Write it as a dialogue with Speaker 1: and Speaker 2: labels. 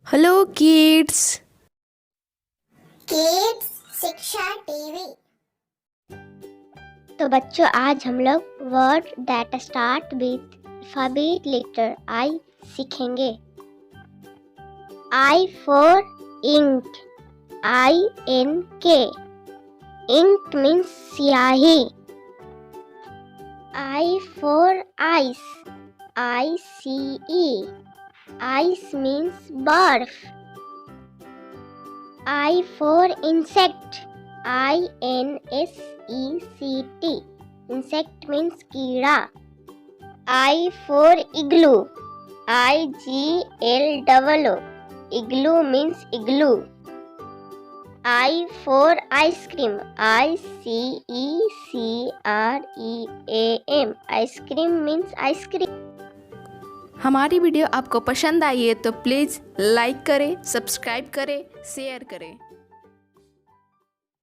Speaker 1: Hello kids.
Speaker 2: शिक्षा TV.
Speaker 3: तो बच्चों, आज हम लोग word that start with alphabet letter I सीखेंगे। I for ink, INK। Ink means स्याही। I for ice, ICE। Ice means बर्फ। I for insect, INSECT। Insect means कीड़ा। I for igloo, IGLOO। Igloo means igloo। I for ice cream, ICECREAM। Ice cream means ice cream।
Speaker 1: हमारी video आपको पसंद आई है तो please like करें, subscribe करें, share करें।